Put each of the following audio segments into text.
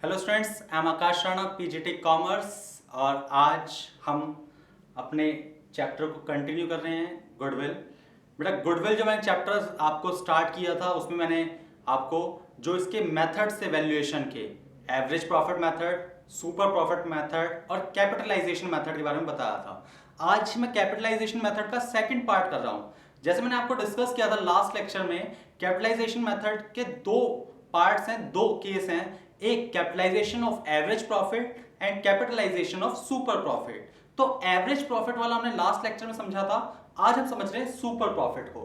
Hello students, I am Akash Rana, PGT commerce. और आज हम अपने चैप्टर को कंटिन्यू कर रहे हैं, गुडविल। बेटा, गुडविल जो मैंने चैप्टर आपको स्टार्ट किया था उसमें मैंने आपको जो इसके मेथड से वैल्यूएशन के average profit method, super profit method और कैपिटलाइजेशन मेथड के बारे में बताया था। आज मैं कैपिटलाइजेशन मेथड का सेकंड पार्ट कर रहा हूं। जैसे मैंने आपको डिस्कस किया था लास्ट लेक्चर में, कैपिटलाइजेशन मेथड के दो पार्ट्स हैं, दो केस हैं। एक capitalization of average profit and capitalization of super profit. तो एवरेज प्रॉफिट वाला हमने लास्ट लेक्चर में समझा था, आज हम समझ रहे हैं सुपर प्रॉफिट को।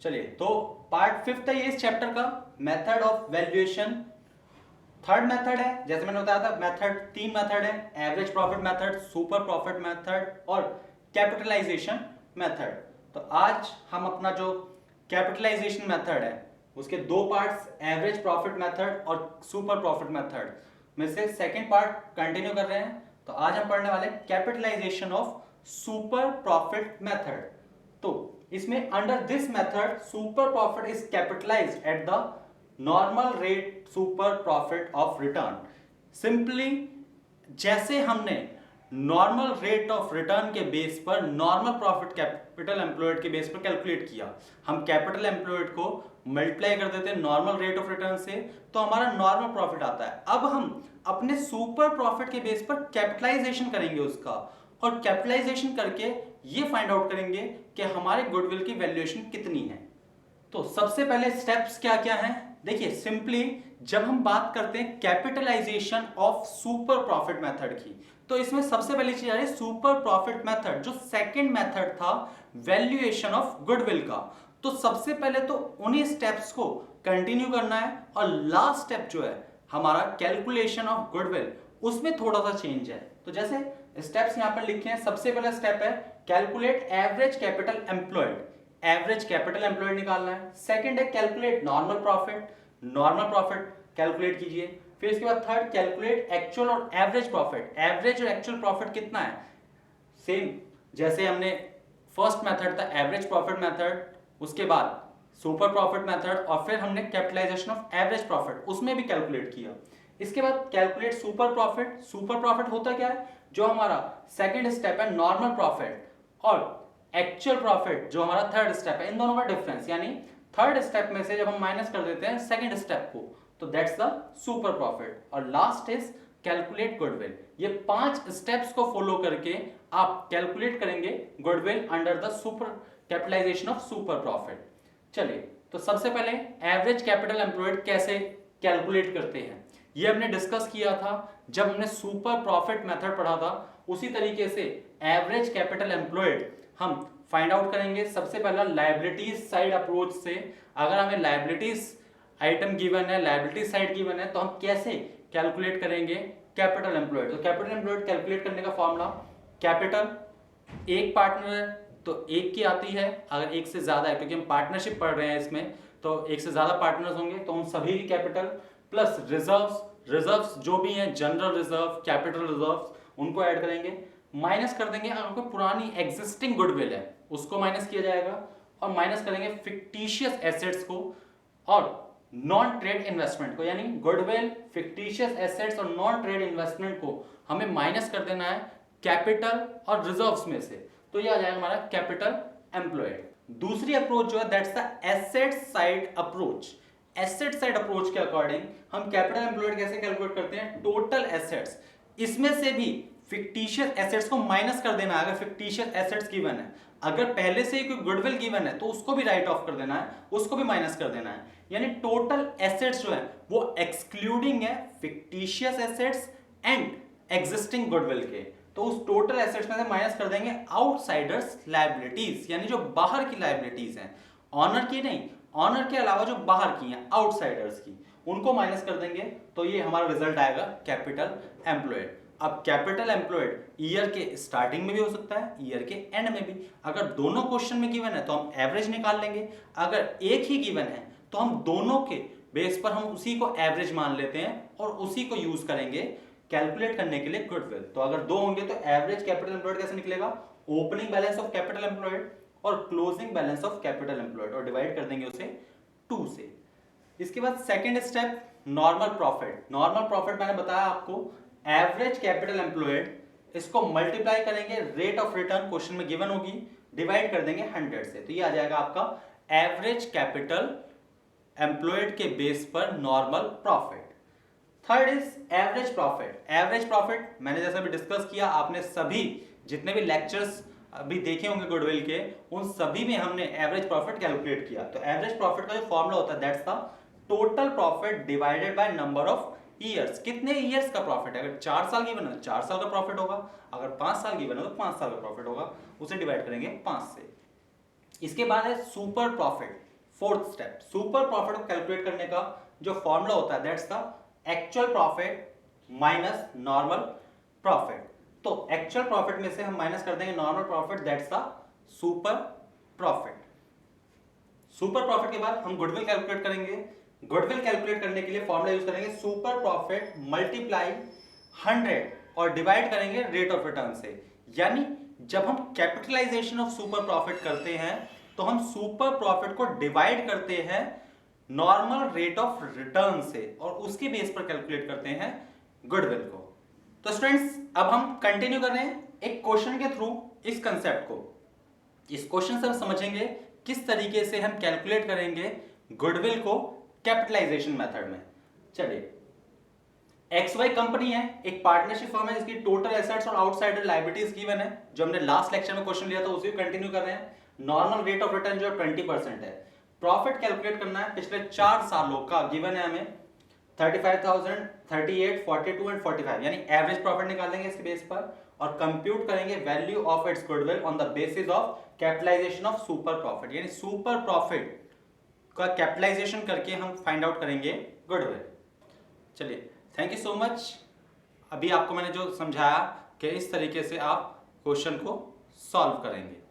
चलिए, तो पार्ट फिफ्थ है ये इस चैप्टर का, method of valuation. Third method है, जैसे मैंने बताया था मेथड, तीन मेथड है, average profit method, super profit method और कैपिटलाइजेशन मेथड। तो आज हम अपना जो कैपिटलाइजेशन मेथड है उसके दो पार्ट्स, एवरेज प्रॉफिट मेथड और सुपर प्रॉफिट मेथड में से सेकंड पार्ट कंटिन्यू कर रहे हैं। तो आज हम पढ़ने वाले capitalization of super profit method. तो इसमें under this method super profit is capitalized at the normal rate super profit of return. Simply जैसे हमने नॉर्मल रेट ऑफ रिटर्न के बेस पर नॉर्मल प्रॉफिट कैपिटल एम्प्लॉयड के बेस पर calculate किया, हम कैपिटल एम्प्लॉयड को मल्टीप्लाई कर देते हैं नॉर्मल रेट ऑफ रिटर्न से, तो हमारा नॉर्मल प्रॉफिट आता है। अब हम अपने सुपर प्रॉफिट के बेस पर कैपिटलाइजेशन करेंगे उसका, और कैपिटलाइजेशन करके ये फाइंड आउट करेंगे कि हमारे गुडविल की वैल्यूएशन कितनी है। तो सबसे पहले स्टेप्स क्या क्या हैं, देखिए। सिंपली जब हम बात करते हैं capitalization of super profit method की, तो इसमें सबसे पहली चीज आ रही है सुपर प्रॉफिट मेथड, जो सेकंड मेथड था वैल्यूएशन ऑफ गुडविल का। तो सबसे पहले तो उन्हीं स्टेप्स को कंटिन्यू करना है, और लास्ट स्टेप जो है हमारा कैलकुलेशन ऑफ गुडविल, उसमें थोड़ा सा चेंज है। तो जैसे स्टेप्स यहां पर लिखे हैं, सबसे पहला स्टेप है calculate average capital employed, average capital employed निकालना है। सेकंड है calculate normal profit, normal profit calculate कीजिए। फिर इसके बाद थर्ड कैलकुलेट एक्चुअल और एवरेज प्रॉफिट, एवरेज और एक्चुअल प्रॉफिट कितना है, सेम जैसे हमने फर्स्ट मेथड था एवरेज प्रॉफिट मेथड, उसके बाद सुपर प्रॉफिट मेथड, और फिर हमने कैपिटलाइजेशन ऑफ एवरेज प्रॉफिट उसमें भी कैलकुलेट किया। इसके बाद calculate super profit. Super profit होता क्या है, जो हमारा सेकंड स्टेप है नॉर्मल प्रॉफिट, और एक्चुअल प्रॉफिट जो हमारा थर्ड स्टेप है, इन दोनों का डिफरेंस, यानी थर्ड स्टेप में से जब हम माइनस कर देते हैं सेकंड स्टेप को, तो दैट्स द सुपर प्रॉफिट। और लास्ट इज कैलकुलेट गुडविल। ये 5 स्टेप्स को फॉलो करके आप कैलकुलेट करेंगे goodwill under the super capitalization of super profit. चलिए, तो सबसे पहले एवरेज कैपिटल एम्प्लॉयड कैसे कैलकुलेट करते हैं, ये हमने डिस्कस किया था जब हमने सुपर प्रॉफिट मेथड पढ़ा था। उसी तरीके से एवरेज कैपिटल एम्प्लॉयड हम फाइंड आउट करेंगे। सबसे पहला लायबिलिटीज साइड अप्रोच से, अगर हमें लायबिलिटीज आइटम गिवन है, लायबिलिटीज साइड गिवन है, तो हम कैसे कैलकुलेट करेंगे कैपिटल एम्प्लॉयड। तो कैपिटल एम्प्लॉयड कैलकुलेट करने का फॉर्मूला, कैपिटल, एक पार्टनर है तो एक की आती है, अगर एक से ज्यादा है, क्योंकि हम पार्टनरशिप पढ़ रहे हैं इसमें, तो एक से ज्यादा पार्टनर्स होंगे तो उन सभी की कैपिटल, प्लस रिजर्व्स, रिजर्व्स जो भी हैं जनरल रिजर्व, कैपिटल रिजर्व्स, उनको ऐड करेंगे, माइनस कर देंगे अगर कोई पुरानी एग्जिस्टिंग गुडविल है उसको माइनस किया जाएगा, और माइनस करेंगे फिक्टिशियस एसेट्स को और नॉन ट्रेड इन्वेस्टमेंट को, यानी गुडविल, फिक्टिशियस एसेट्स और नॉन ट्रेड इन्वेस्टमेंट को हमें माइनस कर देना है कैपिटल और रिजर्व्स में से, तो ये आ जाएगा हमारा कैपिटल एम्प्लॉयड। दूसरी अप्रोच जो है that's the asset side approach. Asset side approach के अकॉर्डिंग हम कैपिटल एम्प्लॉयड कैसे कैलकुलेट करते हैं, टोटल एसेट्स, इसमें से भी फिक्टिशियस एसेट्स को माइनस कर देना है। अगर फिक्टिशियस एसेट्स गिवन है, अगर पहले से ही कोई गुडविल गिवन है तो उसको भी राइट ऑफ कर देना है, उसको भी माइनस कर देना है। यानी टोटल एसेट्स जो है वो एक्सक्लूडिंग है fictitious assets and existing goodwill के, तो उस टोटल एसेट्स में से माइनस कर देंगे आउटसाइडर्स लायबिलिटीज, यानी जो बाहर की लायबिलिटीज हैं, ऑनर की नहीं, ऑनर के अलावा जो बाहर की हैं आउटसाइडर्स की, उनको माइनस कर देंगे, तो ये हमारा रिजल्ट आएगा कैपिटल एम्प्लॉयड। अब कैपिटल एम्प्लॉयड ईयर के स्टार्टिंग में भी हो सकता है, ईयर के एंड में भी। अगर दोनों क्वेश्चन में गिवन है तो हम एवरेज निकाल लेंगे, अगर एक ही गिवन है तो हम दोनों के बेस पर हम उसी को एवरेज मान लेते हैं और उसी को यूज करेंगे कैलकुलेट करने के लिए गुडविल। तो अगर दो होंगे तो एवरेज कैपिटल एम्प्लॉयड कैसे निकलेगा, opening balance of capital employed और closing balance of capital employed, और डिवाइड कर देंगे उसे 2 से। इसके बाद second step normal profit. Normal profit मैंने बताया आपको एवरेज कैपिटल एम्प्लॉयड, इसको मल्टीप्लाई करेंगे रेट ऑफ रिटर्न क्वेश्चन में गिवन होगी, डिवाइड कर देंगे 100 से, तो ये आ जाएगा आपका एवरेज कैपिटल एम्प्लॉयड के बेस पर normal profit. Third is average profit. Average profit मैंने जैसा भी डिस्कस किया, आपने सभी जितने भी लेक्चर्स अभी देखे होंगे गुडविल के, उन सभी में हमने एवरेज प्रॉफिट कैलकुलेट किया। तो एवरेज प्रॉफिट का जो फॉर्मूला होता है that's the total profit divided by number of years. कितने ईयर्स का प्रॉफिट है, अगर 4 साल की बना तो 4 साल का प्रॉफिट होगा, अगर 5 साल की बना तो 5 साल का प्रॉफिट होगा, उसे डिवाइड करेंगे 5 से। इसके बाद है super profit. Fourth step, super profit को कैलकुलेट करने का जो फॉर्मूला होता है that's the actual profit minus normal profit. तो एक्चुअल प्रॉफिट में से हम माइनस कर देंगे normal profit, that's the super profit. Super profit के बाद हम गुडविल कैलकुलेट करेंगे। गुडविल कैलकुलेट करने के लिए फॉर्मूला यूज करेंगे सुपर प्रॉफिट मल्टीप्लाई 100 और डिवाइड करेंगे रेट ऑफ रिटर्न से। यानी जब हम कैपिटलाइजेशन ऑफ सुपर प्रॉफिट करते हैं तो हम सुपर प्रॉफिट को डिवाइड करते हैं नॉर्मल रेट ऑफ रिटर्न से और उसके बेस पर कैलकुलेट करते हैं गुडविल को। तो स्टूडेंट्स अब हम कंटिन्यू कर रहे हैं एक क्वेश्चन के थ्रू इस कंसेप्ट को। इस क्वेश्चन से हम समझेंगे किस तरीके से हम कैलकुलेट करेंगे गुडविल को कैपिटलाइजेशन मेथड में। चलिए, XY कंपनी है, एक पार्टनरशिप फर्म है जिसकी टोटल एसेट्स और आउटसाइडर लायबिलिटीज गिवन है, जो हमने लास्ट लेक्चर में क्वेश्चन लिया था उसी को कंटिन्यू कर रहे हैं। नॉर्मल रेट ऑफ रिटर्न जो 20% है। प्रॉफिट कैलकुलेट करना है पिछले 4 सालों का, गिवन है हमें 35,000, 38, 42 एंड 45, यानी एवरेज प्रॉफिट निकालेंगे इसके बेस पर और कंप्यूट करेंगे value of its goodwill on the basis of capitalization of super profit. यानी सुपर प्रॉफिट का कैपिटलाइजेशन करके हम फाइंड आउट करेंगे गुडविल। चलिए, थैंक यू सो मच। अभी आपको मैंने जो समझाया कि इस तरीके से आप क्वेश्चन को सॉल्व करेंगे।